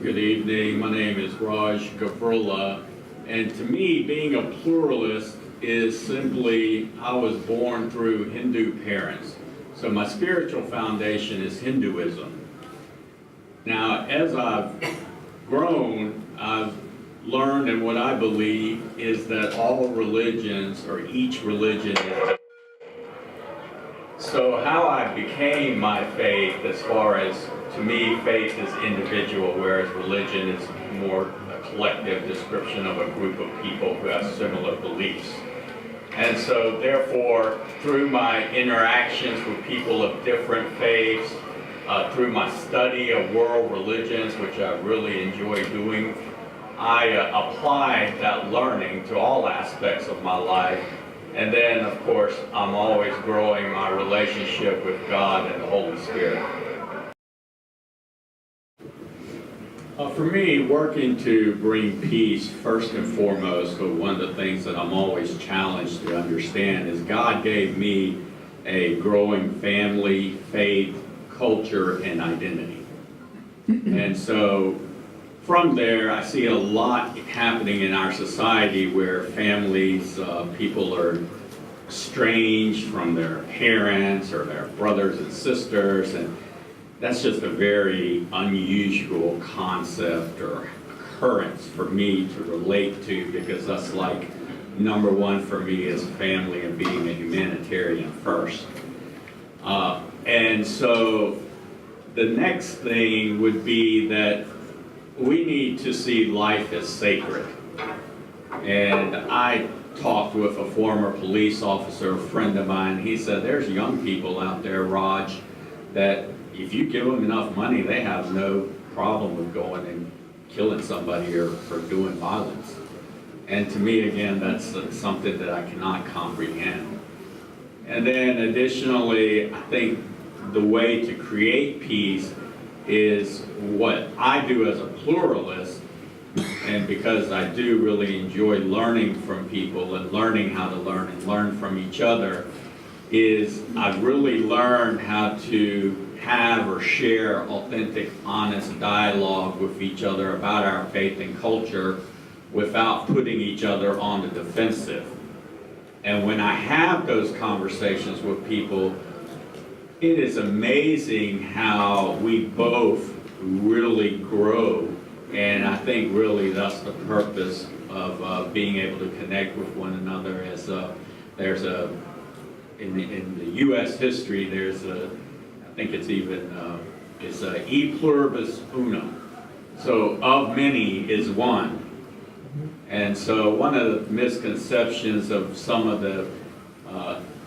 Good evening. My name is Raj Gavurla, and to me, being a pluralist is simply I was born through Hindu parents. So my spiritual foundation is Hinduism. Now, as I've grown, I've learned, and what I believe is that all religions, or each religion, is. So how I became my faith, as far as, to me, faith is individual, whereas religion is more a collective description of a group of people who have similar beliefs. And so therefore, through my interactions with people of different faiths, through my study of world religions, which I really enjoy doing, I apply that learning to all aspects of my life. And then, of course, I'm always growing my relationship with God and the Holy Spirit. For me, working to bring peace, first and foremost, one of the things that I'm always challenged to understand is God gave me a growing family, faith, culture, and identity. And so from there, I see a lot happening in our society where families, people are estranged from their parents or their brothers and sisters, and that's just a very unusual concept or occurrence for me to relate to, because that's like number one for me is family and being a humanitarian first. And so the next thing would be that we need to see life as sacred. And I talked with a former police officer, a friend of mine. He said, there's young people out there, Raj, that if you give them enough money, they have no problem with going and killing somebody or doing violence. And to me, again, that's something that I cannot comprehend. And then additionally, I think the way to create peace is what I do as a pluralist, and because I do really enjoy learning from people and learning how to learn and learn from each other, is I've really learned how to have or share authentic, honest dialogue with each other about our faith and culture without putting each other on the defensive. And when I have those conversations with people, it is amazing how we both really grow, and I think really that's the purpose of being able to connect with one another. As there's in the U.S. history, there's I think it's even it's e pluribus unum. So of many is one. And so one of the misconceptions of some of the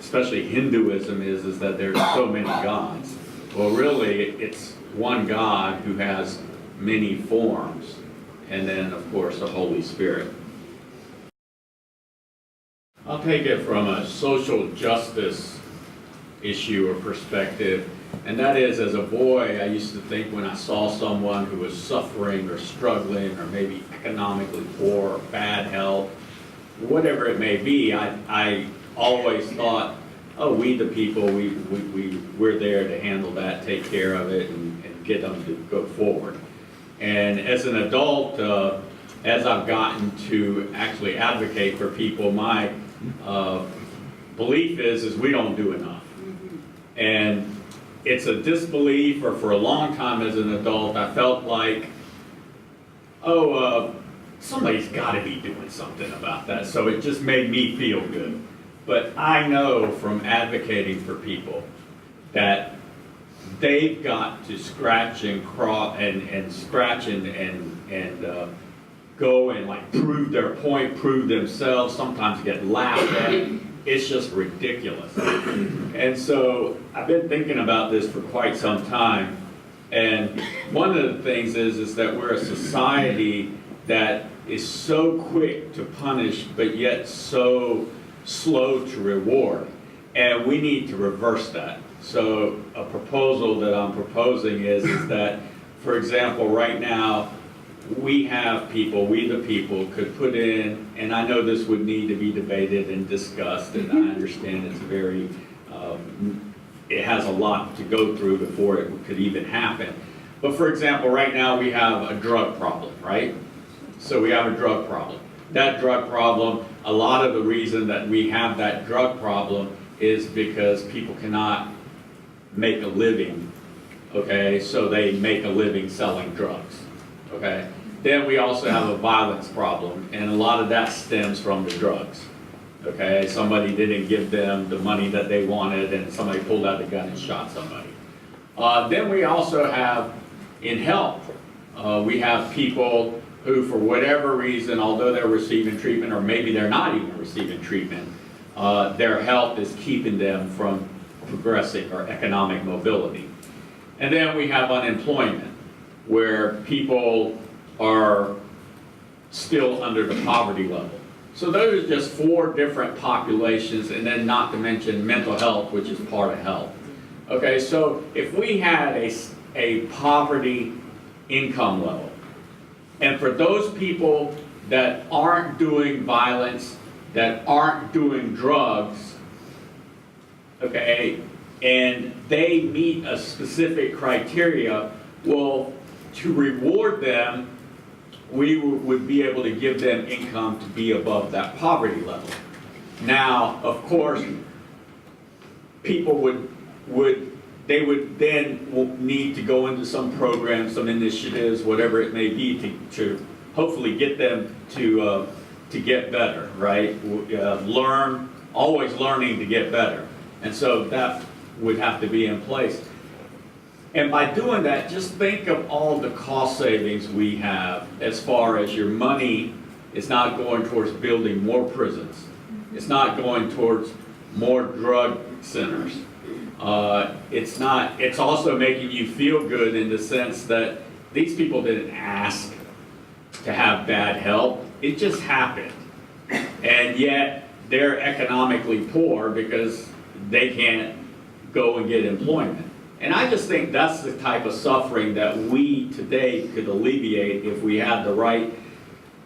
especially Hinduism is that there's so many gods. Well, really, it's one God who has many forms, and then, of course, the Holy Spirit. I'll take it from a social justice issue or perspective, and that is, as a boy, I used to think when I saw someone who was suffering or struggling or maybe economically poor or bad health, whatever it may be, I always thought, oh, we the people, we're there to handle that, take care of it, and get them to go forward. And as an adult, as I've gotten to actually advocate for people, my belief is we don't do enough. And it's a disbelief, or for a long time as an adult, I felt like, somebody's got to be doing something about that. So it just made me feel good. But I know from advocating for people that they've got to scratch and crawl and scratch and go and like prove their point, prove themselves, sometimes get laughed at. It's just ridiculous. And so I've been thinking about this for quite some time. And one of the things is that we're a society that is so quick to punish, but yet so slow to reward. And we need to reverse that. So a proposal that I'm proposing is that, for example, right now, we have people, we the people, could put in, and I know this would need to be debated and discussed, and I understand it's very, it has a lot to go through before it could even happen. But for example, right now we have a drug problem, right? So we have a drug problem. That drug problem, a lot of the reason that we have that drug problem is because people cannot make a living, okay? So they make a living selling drugs, okay? Then we also have a violence problem, and a lot of that stems from the drugs, okay? Somebody didn't give them the money that they wanted, and somebody pulled out the gun and shot somebody. Then we also have, in health, we have people who, for whatever reason, although they're receiving treatment, or maybe they're not even receiving treatment, their health is keeping them from progressing or economic mobility. And then we have unemployment, where people are still under the poverty level. So those are just 4 different populations, and then not to mention mental health, which is part of health. Okay, so if we had a poverty income level, and for those people that aren't doing violence, that aren't doing drugs, okay, and they meet a specific criteria, well, to reward them, we would be able to give them income to be above that poverty level. Now, of course, people would then need to go into some program, some initiatives, whatever it may be, to hopefully get them to get better, right? Learn, always learning to get better. And so that would have to be in place. And by doing that, just think of all the cost savings we have as far as your money is not going towards building more prisons. It's not going towards more drug centers. It's also making you feel good in the sense that these people didn't ask to have bad health. It just happened. And yet they're economically poor because they can't go and get employment. And I just think that's the type of suffering that we today could alleviate if we had the right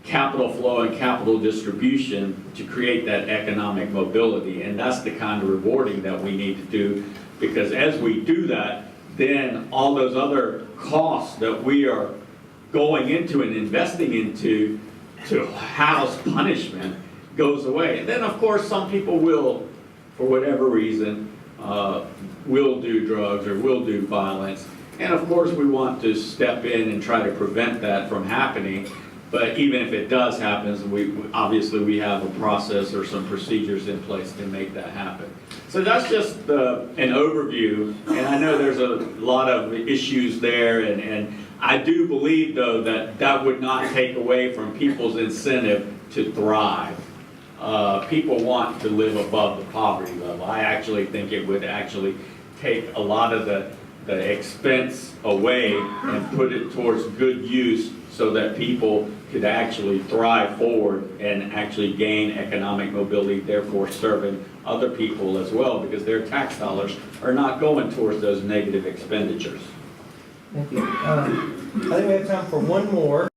capital flow and capital distribution to create that economic mobility. And that's the kind of rewarding that we need to do, because as we do that, then all those other costs that we are going into and investing into to house punishment goes away. And then of course some people will, for whatever reason, will do drugs or will do violence. And of course we want to step in and try to prevent that from happening. But even if it does happen, obviously we have a process or some procedures in place to make that happen. So that's just an overview. And I know there's a lot of issues there. And I do believe, though, that that would not take away from people's incentive to thrive. People want to live above the poverty level. I actually think it would actually take a lot of the expense away and put it towards good use so that people could actually thrive forward and actually gain economic mobility, therefore serving other people as well, because their tax dollars are not going towards those negative expenditures. Thank you. I think we have time for one more.